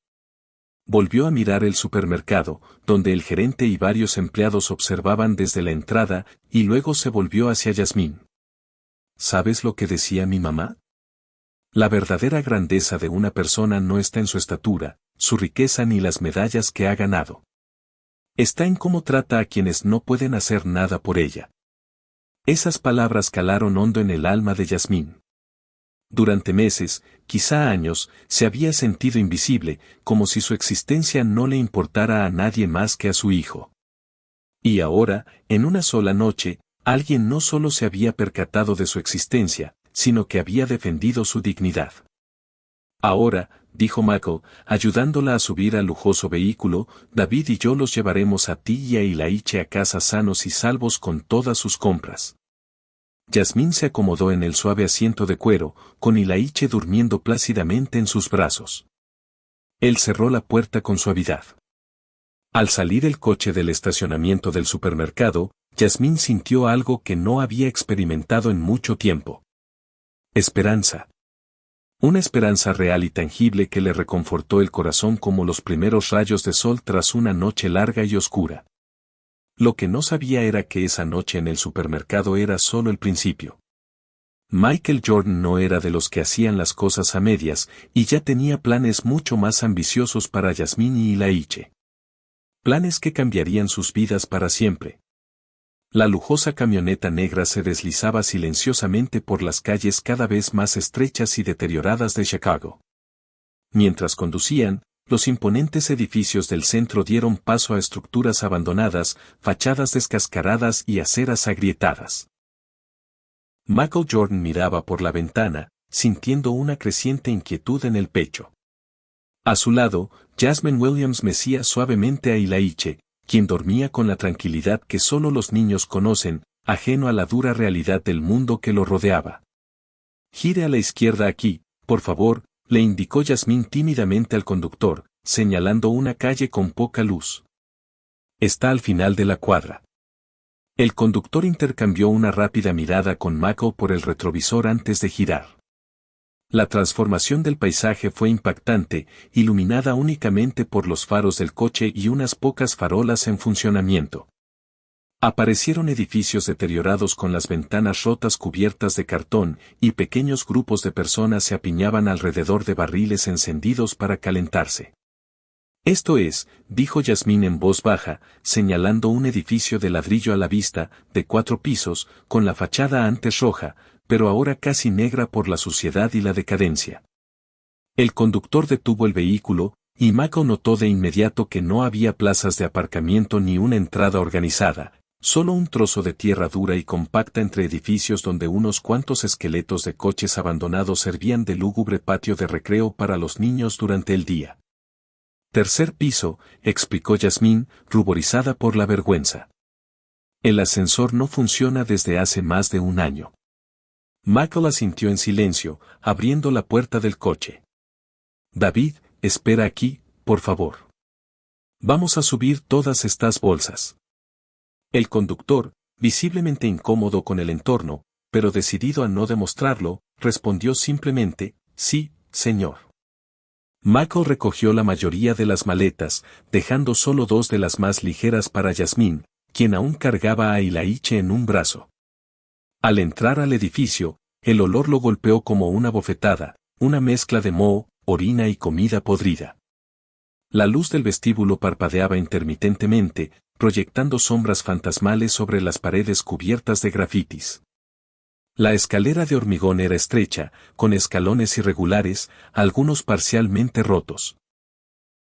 Volvió a mirar el supermercado, donde el gerente y varios empleados observaban desde la entrada, y luego se volvió hacia Yasmín. ¿Sabes lo que decía mi mamá? La verdadera grandeza de una persona no está en su estatura, su riqueza ni las medallas que ha ganado. Está en cómo trata a quienes no pueden hacer nada por ella. Esas palabras calaron hondo en el alma de Yasmín. Durante meses, quizá años, se había sentido invisible, como si su existencia no le importara a nadie más que a su hijo. Y ahora, en una sola noche, alguien no solo se había percatado de su existencia, sino que había defendido su dignidad. Ahora, dijo Michael, ayudándola a subir al lujoso vehículo. David y yo los llevaremos a ti y a Ilaiche a casa sanos y salvos con todas sus compras. Yasmín se acomodó en el suave asiento de cuero, con Ilaiche durmiendo plácidamente en sus brazos. Él cerró la puerta con suavidad. Al salir el coche del estacionamiento del supermercado, Yasmín sintió algo que no había experimentado en mucho tiempo. Esperanza. Una esperanza real y tangible que le reconfortó el corazón como los primeros rayos de sol tras una noche larga y oscura. Lo que no sabía era que esa noche en el supermercado era solo el principio. Michael Jordan no era de los que hacían las cosas a medias, y ya tenía planes mucho más ambiciosos para Yasmín y Ilaiche. Planes que cambiarían sus vidas para siempre. La lujosa camioneta negra se deslizaba silenciosamente por las calles cada vez más estrechas y deterioradas de Chicago. Mientras conducían, los imponentes edificios del centro dieron paso a estructuras abandonadas, fachadas descascaradas y aceras agrietadas. Michael Jordan miraba por la ventana, sintiendo una creciente inquietud en el pecho. A su lado, Jasmine Williams mecía suavemente a Ilaiche, quien dormía con la tranquilidad que solo los niños conocen, ajeno a la dura realidad del mundo que lo rodeaba. «Gire a la izquierda aquí, por favor», le indicó Yasmín tímidamente al conductor, señalando una calle con poca luz. «Está al final de la cuadra». El conductor intercambió una rápida mirada con Michael por el retrovisor antes de girar. La transformación del paisaje fue impactante, iluminada únicamente por los faros del coche y unas pocas farolas en funcionamiento. Aparecieron edificios deteriorados con las ventanas rotas cubiertas de cartón, y pequeños grupos de personas se apiñaban alrededor de barriles encendidos para calentarse. «Esto es», dijo Yasmín en voz baja, señalando un edificio de ladrillo a la vista, de 4 pisos, con la fachada antes roja, pero ahora casi negra por la suciedad y la decadencia. El conductor detuvo el vehículo, y Michael notó de inmediato que no había plazas de aparcamiento ni una entrada organizada, solo un trozo de tierra dura y compacta entre edificios donde unos cuantos esqueletos de coches abandonados servían de lúgubre patio de recreo para los niños durante el día. «Tercer piso», explicó Yasmín, ruborizada por la vergüenza. «El ascensor no funciona desde hace más de un año». Michael asintió en silencio, abriendo la puerta del coche. «David, espera aquí, por favor. Vamos a subir todas estas bolsas». El conductor, visiblemente incómodo con el entorno, pero decidido a no demostrarlo, respondió simplemente, «Sí, señor». Michael recogió la mayoría de las maletas, dejando solo 2 de las más ligeras para Yasmín, quien aún cargaba a Ilaiche en un brazo. Al entrar al edificio, el olor lo golpeó como una bofetada, una mezcla de moho, orina y comida podrida. La luz del vestíbulo parpadeaba intermitentemente, proyectando sombras fantasmales sobre las paredes cubiertas de grafitis. La escalera de hormigón era estrecha, con escalones irregulares, algunos parcialmente rotos.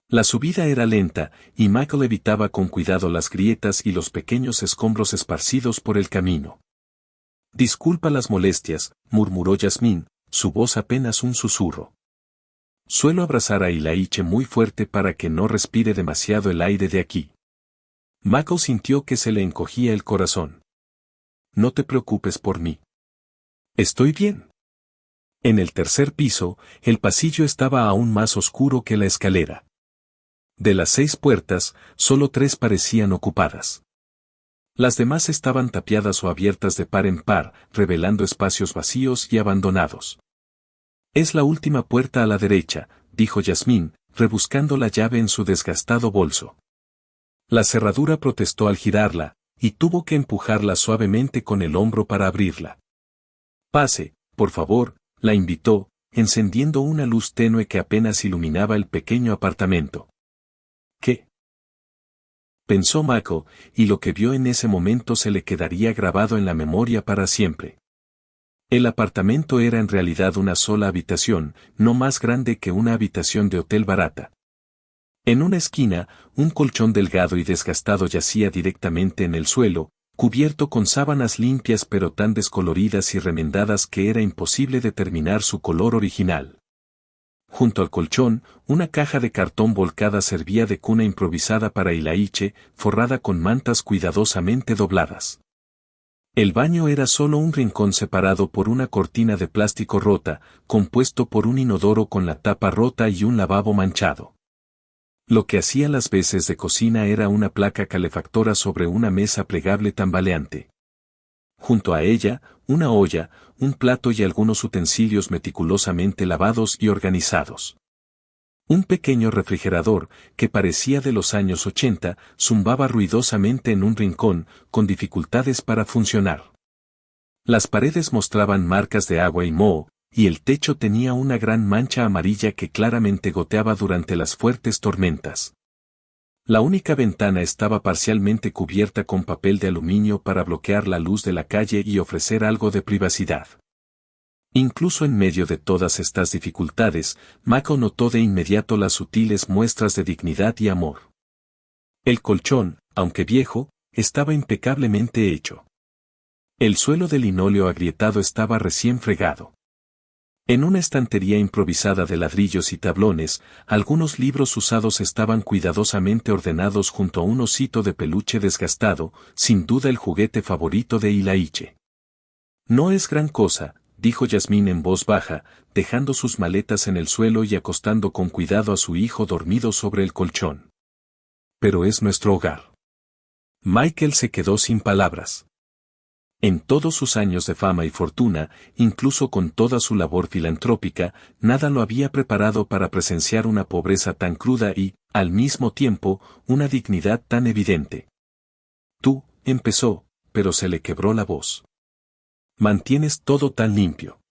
La subida era lenta, y Michael evitaba con cuidado las grietas y los pequeños escombros esparcidos por el camino. «Disculpa las molestias», murmuró Yasmín, su voz apenas un susurro. «Suelo abrazar a Ilaiche muy fuerte para que no respire demasiado el aire de aquí». Michael sintió que se le encogía el corazón. «No te preocupes por mí. Estoy bien». En el tercer piso, el pasillo estaba aún más oscuro que la escalera. De las 6 puertas, solo 3 parecían ocupadas. Las demás estaban tapiadas o abiertas de par en par, revelando espacios vacíos y abandonados. «Es la última puerta a la derecha», dijo Yasmín, rebuscando la llave en su desgastado bolso. La cerradura protestó al girarla, y tuvo que empujarla suavemente con el hombro para abrirla. «Pase, por favor», la invitó, encendiendo una luz tenue que apenas iluminaba el pequeño apartamento. «¿Qué?», pensó Michael, y lo que vio en ese momento se le quedaría grabado en la memoria para siempre. El apartamento era en realidad una sola habitación, no más grande que una habitación de hotel barata. En una esquina, un colchón delgado y desgastado yacía directamente en el suelo, cubierto con sábanas limpias pero tan descoloridas y remendadas que era imposible determinar su color original. Junto al colchón, una caja de cartón volcada servía de cuna improvisada para Elaine, forrada con mantas cuidadosamente dobladas. El baño era solo un rincón separado por una cortina de plástico rota, compuesto por un inodoro con la tapa rota y un lavabo manchado. Lo que hacía las veces de cocina era una placa calefactora sobre una mesa plegable tambaleante. Junto a ella, una olla, un plato y algunos utensilios meticulosamente lavados y organizados. Un pequeño refrigerador, que parecía de los años 80, zumbaba ruidosamente en un rincón, con dificultades para funcionar. Las paredes mostraban marcas de agua y moho, y el techo tenía una gran mancha amarilla que claramente goteaba durante las fuertes tormentas. La única ventana estaba parcialmente cubierta con papel de aluminio para bloquear la luz de la calle y ofrecer algo de privacidad. Incluso en medio de todas estas dificultades, Mako notó de inmediato las sutiles muestras de dignidad y amor. El colchón, aunque viejo, estaba impecablemente hecho. El suelo de linóleo agrietado estaba recién fregado. En una estantería improvisada de ladrillos y tablones, algunos libros usados estaban cuidadosamente ordenados junto a un osito de peluche desgastado, sin duda el juguete favorito de Elaine. No es gran cosa, dijo Jasmine en voz baja, dejando sus maletas en el suelo y acostando con cuidado a su hijo dormido sobre el colchón. Pero es nuestro hogar. Michael se quedó sin palabras. En todos sus años de fama y fortuna, incluso con toda su labor filantrópica, nada lo había preparado para presenciar una pobreza tan cruda y, al mismo tiempo, una dignidad tan evidente. Tú, empezó, pero se le quebró la voz. Mantienes todo tan limpio.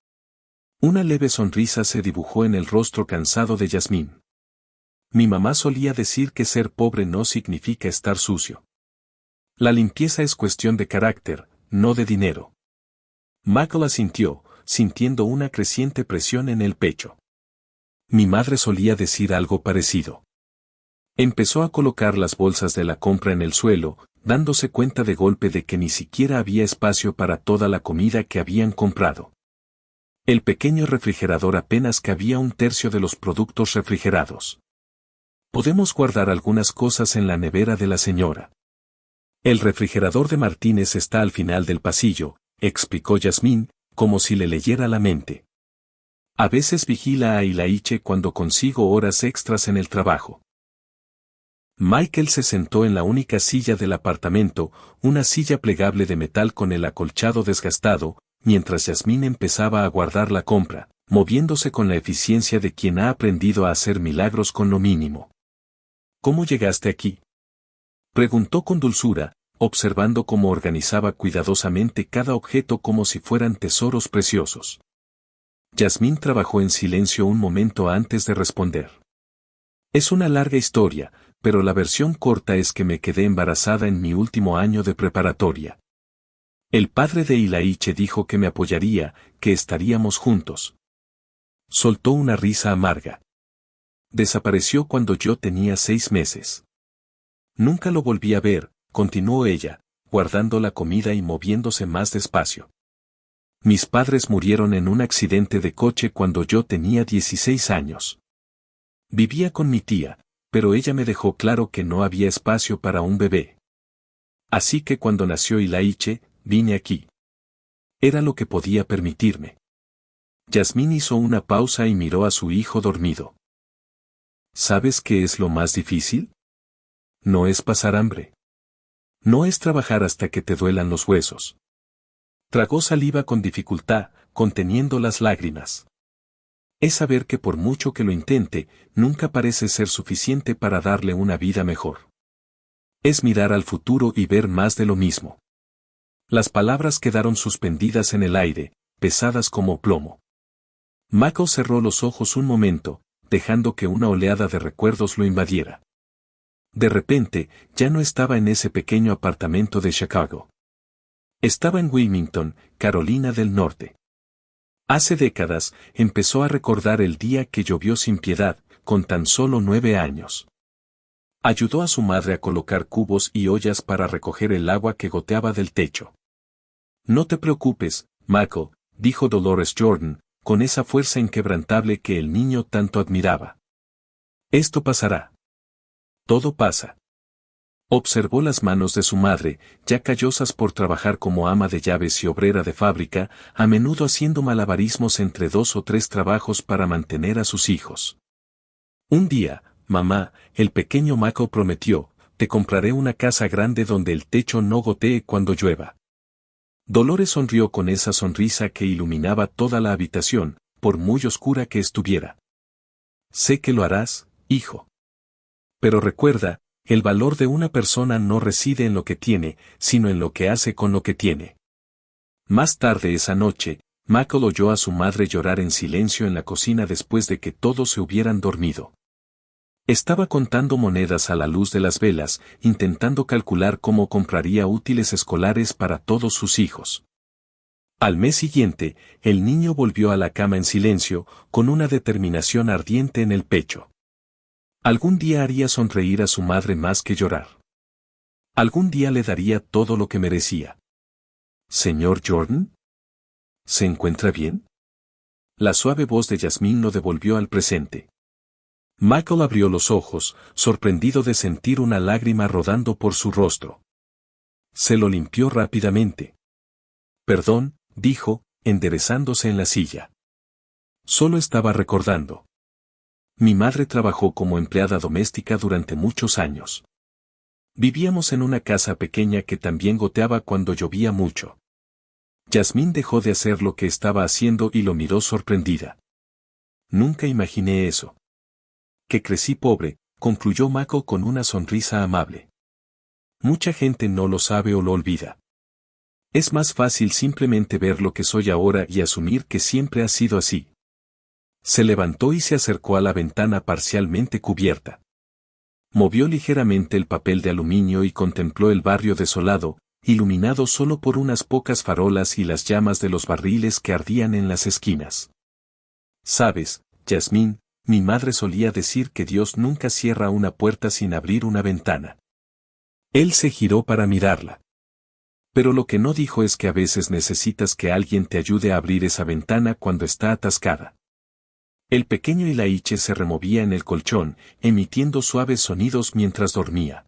Una leve sonrisa se dibujó en el rostro cansado de Jasmine. Mi mamá solía decir que ser pobre no significa estar sucio. La limpieza es cuestión de carácter, no de dinero. Michael asintió, sintiendo una creciente presión en el pecho. Mi madre solía decir algo parecido. Empezó a colocar las bolsas de la compra en el suelo, dándose cuenta de golpe de que ni siquiera había espacio para toda la comida que habían comprado. El pequeño refrigerador apenas cabía un tercio de los productos refrigerados. Podemos guardar algunas cosas en la nevera de la señora. El refrigerador de Martínez está al final del pasillo, explicó Jasmine, como si le leyera la mente. A veces vigila a Elaine cuando consigo horas extras en el trabajo. Michael se sentó en la única silla del apartamento, una silla plegable de metal con el acolchado desgastado, mientras Jasmine empezaba a guardar la compra, moviéndose con la eficiencia de quien ha aprendido a hacer milagros con lo mínimo. ¿Cómo llegaste aquí?, preguntó con dulzura, observando cómo organizaba cuidadosamente cada objeto como si fueran tesoros preciosos. Jasmine trabajó en silencio un momento antes de responder. Es una larga historia, pero la versión corta es que me quedé embarazada en mi último año de preparatoria. El padre de Elaine dijo que me apoyaría, que estaríamos juntos. Soltó una risa amarga. Desapareció cuando yo tenía 6 meses. Nunca lo volví a ver, continuó ella, guardando la comida y moviéndose más despacio. Mis padres murieron en un accidente de coche cuando yo tenía 16 años. Vivía con mi tía, pero ella me dejó claro que no había espacio para un bebé. Así que cuando nació Elaine, vine aquí. Era lo que podía permitirme. Jasmine hizo una pausa y miró a su hijo dormido. ¿Sabes qué es lo más difícil? No es pasar hambre. No es trabajar hasta que te duelan los huesos. Tragó saliva con dificultad, conteniendo las lágrimas. Es saber que por mucho que lo intente, nunca parece ser suficiente para darle una vida mejor. Es mirar al futuro y ver más de lo mismo. Las palabras quedaron suspendidas en el aire, pesadas como plomo. Michael cerró los ojos un momento, dejando que una oleada de recuerdos lo invadiera. De repente, ya no estaba en ese pequeño apartamento de Chicago. Estaba en Wilmington, Carolina del Norte. Hace décadas, empezó a recordar el día que llovió sin piedad, con tan solo 9 años. Ayudó a su madre a colocar cubos y ollas para recoger el agua que goteaba del techo. No te preocupes, Michael, dijo Dolores Jordan, con esa fuerza inquebrantable que el niño tanto admiraba. Esto pasará. Todo pasa. Observó las manos de su madre, ya callosas por trabajar como ama de llaves y obrera de fábrica, a menudo haciendo malabarismos entre 2 o 3 trabajos para mantener a sus hijos. Un día, mamá, el pequeño Mako prometió, te compraré una casa grande donde el techo no gotee cuando llueva. Dolores sonrió con esa sonrisa que iluminaba toda la habitación, por muy oscura que estuviera. Sé que lo harás, hijo. Pero recuerda, el valor de una persona no reside en lo que tiene, sino en lo que hace con lo que tiene. Más tarde esa noche, Mako oyó a su madre llorar en silencio en la cocina después de que todos se hubieran dormido. Estaba contando monedas a la luz de las velas, intentando calcular cómo compraría útiles escolares para todos sus hijos. Al mes siguiente, el niño volvió a la cama en silencio, con una determinación ardiente en el pecho. Algún día haría sonreír a su madre más que llorar. Algún día le daría todo lo que merecía. ¿Señor Jordan? ¿Se encuentra bien? La suave voz de Jasmine lo devolvió al presente. Michael abrió los ojos, sorprendido de sentir una lágrima rodando por su rostro. Se lo limpió rápidamente. Perdón, dijo, enderezándose en la silla. Solo estaba recordando. Mi madre trabajó como empleada doméstica durante muchos años. Vivíamos en una casa pequeña que también goteaba cuando llovía mucho. Jasmine dejó de hacer lo que estaba haciendo y lo miró sorprendida. Nunca imaginé eso. Que crecí pobre, concluyó Mako con una sonrisa amable. Mucha gente no lo sabe o lo olvida. Es más fácil simplemente ver lo que soy ahora y asumir que siempre ha sido así. Se levantó y se acercó a la ventana parcialmente cubierta. Movió ligeramente el papel de aluminio y contempló el barrio desolado, iluminado solo por unas pocas farolas y las llamas de los barriles que ardían en las esquinas. Sabes, Jasmine, mi madre solía decir que Dios nunca cierra una puerta sin abrir una ventana. Él se giró para mirarla. Pero lo que no dijo es que a veces necesitas que alguien te ayude a abrir esa ventana cuando está atascada. El pequeño Ilaiche se removía en el colchón, emitiendo suaves sonidos mientras dormía.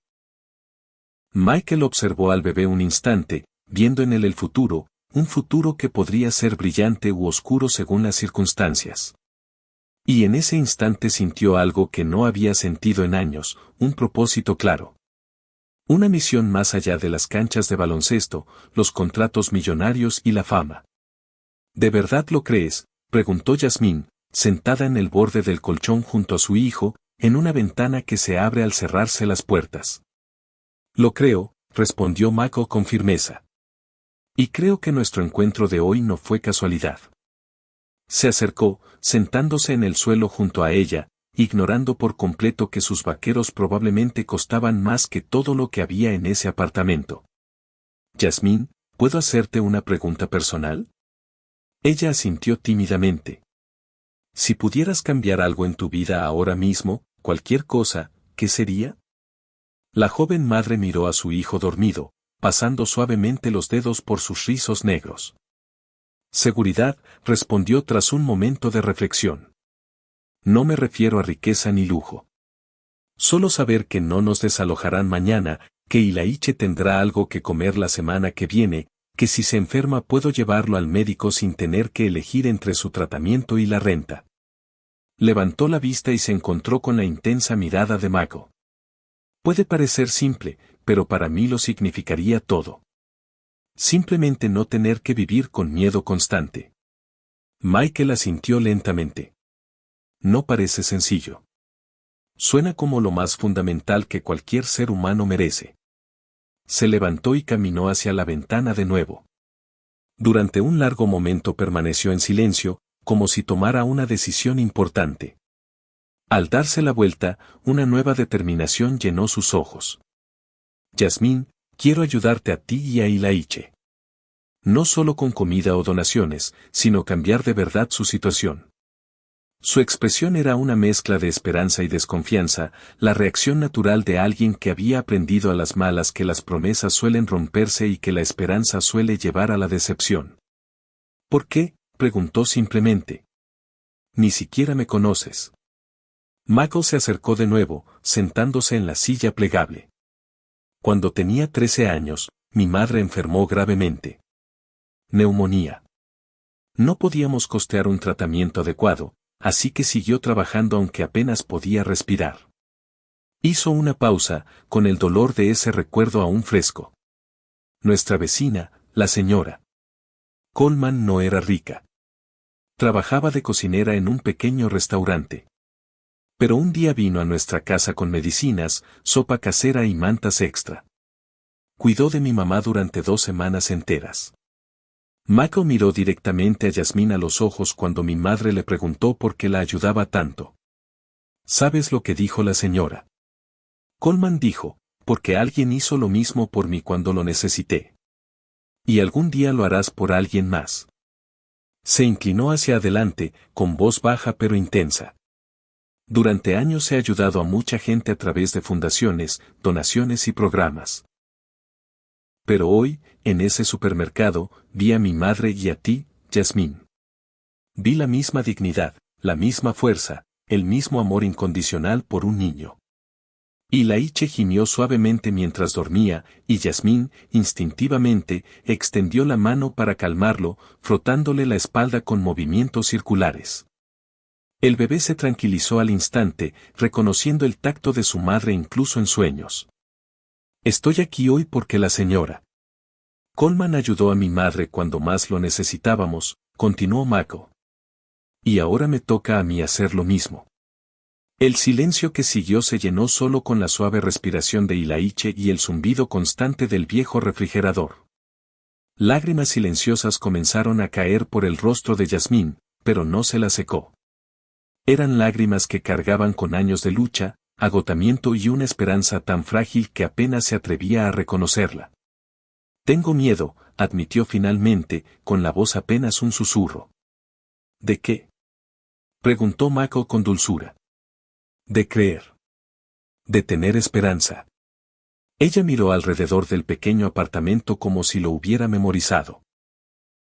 Michael observó al bebé un instante, viendo en él el futuro, un futuro que podría ser brillante u oscuro según las circunstancias. Y en ese instante sintió algo que no había sentido en años, un propósito claro. Una misión más allá de las canchas de baloncesto, los contratos millonarios y la fama. ¿De verdad lo crees?, preguntó Jasmine, sentada en el borde del colchón junto a su hijo, en una ventana que se abre al cerrarse las puertas. Lo creo, respondió Mako con firmeza. Y creo que nuestro encuentro de hoy no fue casualidad. Se acercó, sentándose en el suelo junto a ella, ignorando por completo que sus vaqueros probablemente costaban más que todo lo que había en ese apartamento. Jasmine, ¿puedo hacerte una pregunta personal? Ella asintió tímidamente. Si pudieras cambiar algo en tu vida ahora mismo, cualquier cosa, ¿qué sería? La joven madre miró a su hijo dormido, pasando suavemente los dedos por sus rizos negros. Seguridad, respondió tras un momento de reflexión. No me refiero a riqueza ni lujo. Solo saber que no nos desalojarán mañana, que Ilaiche tendrá algo que comer la semana que viene, que si se enferma puedo llevarlo al médico sin tener que elegir entre su tratamiento y la renta. Levantó la vista y se encontró con la intensa mirada de Mako. Puede parecer simple, pero para mí lo significaría todo. Simplemente no tener que vivir con miedo constante. Michael asintió lentamente. No parece sencillo. Suena como lo más fundamental que cualquier ser humano merece. Se levantó y caminó hacia la ventana de nuevo. Durante un largo momento permaneció en silencio, como si tomara una decisión importante. Al darse la vuelta, una nueva determinación llenó sus ojos. Jasmine, quiero ayudarte a ti y a Ilaiche. No solo con comida o donaciones, sino cambiar de verdad su situación. Su expresión era una mezcla de esperanza y desconfianza, la reacción natural de alguien que había aprendido a las malas que las promesas suelen romperse y que la esperanza suele llevar a la decepción. ¿Por qué?, preguntó simplemente. Ni siquiera me conoces. Michael se acercó de nuevo, sentándose en la silla plegable. Cuando tenía 13 años, mi madre enfermó gravemente. Neumonía. No podíamos costear un tratamiento adecuado, así que siguió trabajando aunque apenas podía respirar. Hizo una pausa, con el dolor de ese recuerdo aún fresco. Nuestra vecina, la señora Coleman, no era rica. Trabajaba de cocinera en un pequeño restaurante. Pero un día vino a nuestra casa con medicinas, sopa casera y mantas extra. Cuidó de mi mamá durante 2 semanas enteras. Michael miró directamente a Jasmine a los ojos cuando mi madre le preguntó por qué la ayudaba tanto. ¿Sabes lo que dijo la señora? Coleman dijo, porque alguien hizo lo mismo por mí cuando lo necesité. Y algún día lo harás por alguien más. Se inclinó hacia adelante, con voz baja pero intensa. Durante años he ayudado a mucha gente a través de fundaciones, donaciones y programas. Pero hoy, en ese supermercado, vi a mi madre y a ti, Jasmine. Vi la misma dignidad, la misma fuerza, el mismo amor incondicional por un niño. Ilaiche gimió suavemente mientras dormía, y Jasmine, instintivamente, extendió la mano para calmarlo, frotándole la espalda con movimientos circulares. El bebé se tranquilizó al instante, reconociendo el tacto de su madre incluso en sueños. Estoy aquí hoy porque la señora Coleman ayudó a mi madre cuando más lo necesitábamos, continuó Michael. Y ahora me toca a mí hacer lo mismo. El silencio que siguió se llenó solo con la suave respiración de Ilaiche y el zumbido constante del viejo refrigerador. Lágrimas silenciosas comenzaron a caer por el rostro de Jasmine, pero no se la secó. Eran lágrimas que cargaban con años de lucha, agotamiento y una esperanza tan frágil que apenas se atrevía a reconocerla. Tengo miedo, admitió finalmente, con la voz apenas un susurro. ¿De qué? Preguntó Michael con dulzura. De creer. De tener esperanza. Ella miró alrededor del pequeño apartamento como si lo hubiera memorizado.